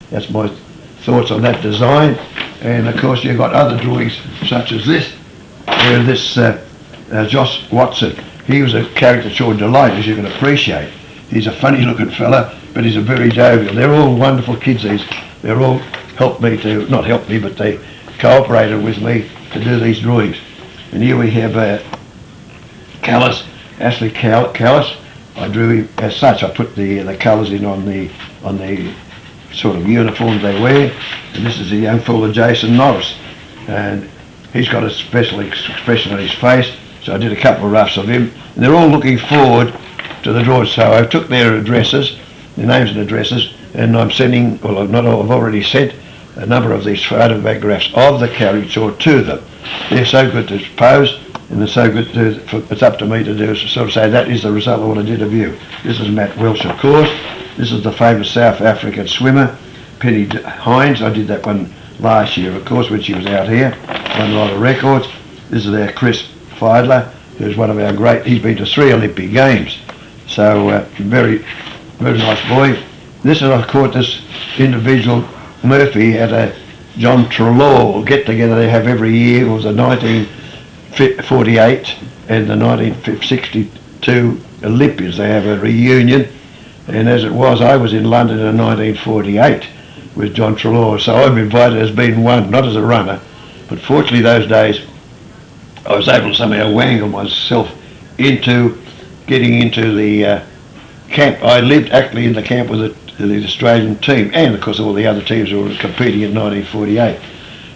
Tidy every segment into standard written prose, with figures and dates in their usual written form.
That's my thoughts on that design. And of course you've got other drawings such as this, where this Josh Watson, he was a caricature delight, as you can appreciate. He's a funny looking fella, but he's a very jovial. They're all wonderful kids. They're all helped me to, not helped me, but they cooperated with me to do these drawings. And here we have Callis, Ashley Callis. I drew him as such. I put the colours in on the sort of uniforms they wear. And this is a young fella, Jason Norris, and he's got a special expression on his face. So I did a couple of roughs of him, and they're all looking forward to the drawings. So I took their addresses, their names and addresses, and I'm sending, well, I've already sent a number of these photographs of the caricature to them. They're so good to pose, and they're so good it's up to me to do, sort of say that is the result of what I did of you. This is Matt Welsh, of course. This is the famous South African swimmer, Penny Hines. I did that one last year, of course, when she was out here. Won a lot of records. This is our Chris Feidler, who's one of our great, he's been to 3 Olympic Games. So, very, very nice boy. This is, I caught this individual, Murphy, at a John Trelaw get-together they have every year. It was the 1948 and the 1962 Olympians. They have a reunion. And as it was, I was in London in 1948 with John Trelaw. So I'm invited as being one, not as a runner. But fortunately those days, I was able to somehow wangle myself into getting into the camp. I lived actually in the camp with the Australian team, and of course all the other teams who were competing in 1948.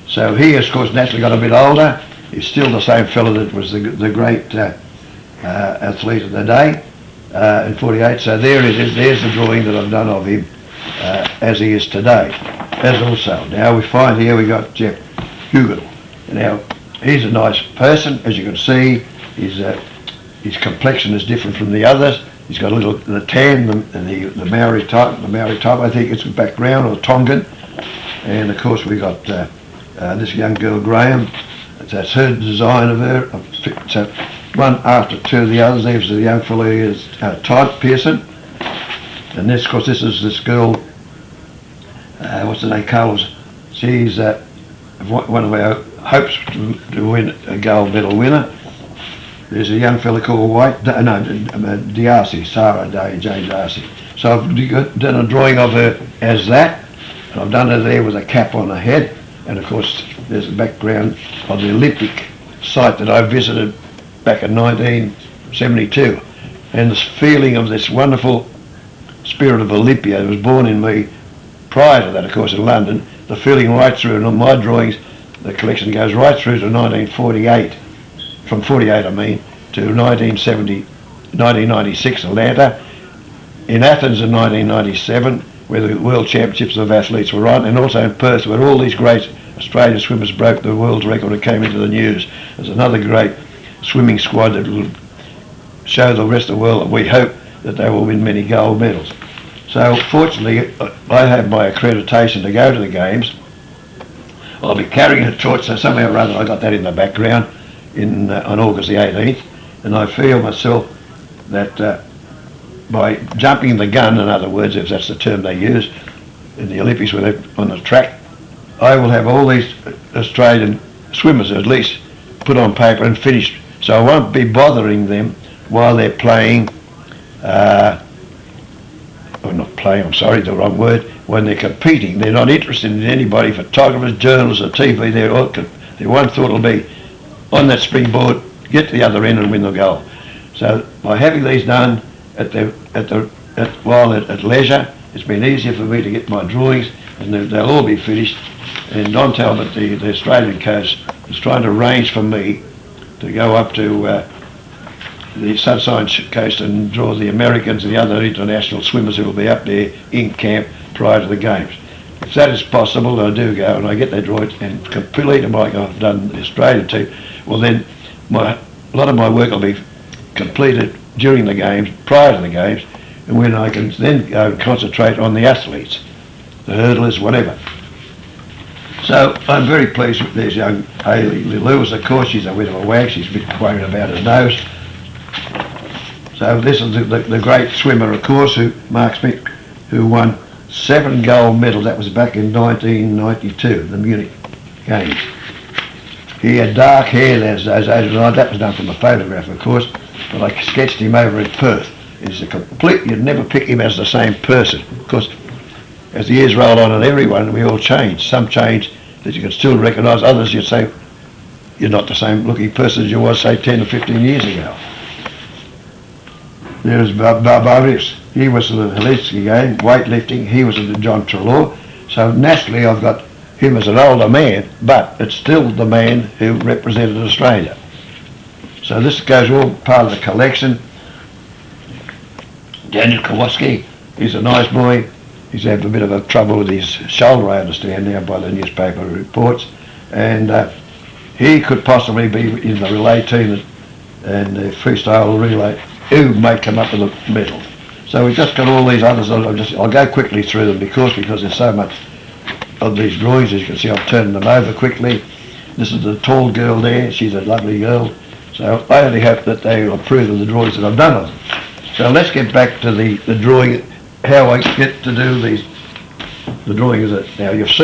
So he, of course, naturally got a bit older. He's still the same fellow that was the great athlete of the day in 48. So there it is. There's the drawing that I've done of him as he is today. As also, now we find here we got Jeff Hugel. Now he's a nice person, as you can see. His complexion is different from the others. He's got a little the tan, the Maori type. I think it's a background, or Tongan. And of course we got this young girl Graham. That's her design of her. So one after two of the others. There's the young fellow who is Todd Pearson. And this, of course, this is this girl. What's her name? Carlos. She's one of our hopes to win a gold medal winner. There's a young fella called D'Arcy, Sarah Jane D'Arcy. So I've done a drawing of her as that, and I've done her there with a cap on her head, and of course there's a background of the Olympic site that I visited back in 1972, and this feeling of this wonderful spirit of Olympia was born in me prior to that, of course, in London. The feeling right through, and on my drawings, the collection goes right through to 1948. From 48, I mean, to 1996 Atlanta, in Athens in 1997, where the World Championships of Athletes were on, and also in Perth, where all these great Australian swimmers broke the world record and came into the news. There's another great swimming squad that will show the rest of the world that we hope that they will win many gold medals. So fortunately, I have my accreditation to go to the Games. I'll be carrying a torch, so somehow or other I got that in the background on August the 18th, and I feel myself that by jumping the gun, in other words, if that's the term they use in the Olympics when they're on the track, I will have all these Australian swimmers at least put on paper and finished. So I won't be bothering them while they're playing, or not playing, I'm sorry, the wrong word, when they're competing. They're not interested in anybody, photographers, journalists, or TV. Their one thought will be, on that springboard, get to the other end and win the gold. So by having these done while at leisure, it's been easier for me to get my drawings, and they'll all be finished. And Don Talbot, the Australian coach, is trying to arrange for me to go up to the Sunshine Coast and draw the Americans and the other international swimmers who will be up there in camp prior to the Games. If that is possible, I do go and I get their drawings and complete them like I've done the Australian team. Well then, a lot of my work will be completed during the Games, prior to the Games, and when I can then go and concentrate on the athletes, the hurdlers, whatever. So I'm very pleased with this young Hayley Lewis. Of course, she's a bit of a wag. She's a bit worried about her nose. So this is the great swimmer, of course, Mark Smith, who won 7 gold medals. That was back in 1992, the Munich Games. He had dark hair as that was done from a photograph, of course, but I sketched him over in Perth. He's a complete, you'd never pick him as the same person. Of course, as the years rolled on and everyone, we all changed. Some changed that you could still recognise, others you'd say, you're not the same looking person as you was, say, 10 or 15 years ago. There's Barbaris. He was the Helsinki game, weightlifting. He was the John Treloar. So naturally I've got him as an older man, but it's still the man who represented Australia. So this goes all part of the collection. Daniel Kowalski, he's a nice boy. He's had a bit of a trouble with his shoulder, I understand now, by the newspaper reports. And he could possibly be in the relay team and the freestyle relay, who may come up with a medal. So we've just got all these others. I'll go quickly through them because there's so much of these drawings. As you can see, I'm turning them over quickly. This is the tall girl there. She's a lovely girl. So I only hope that they will approve of the drawings that I've done of them. So let's get back to the drawing, how I get to do the drawings that now you've seen.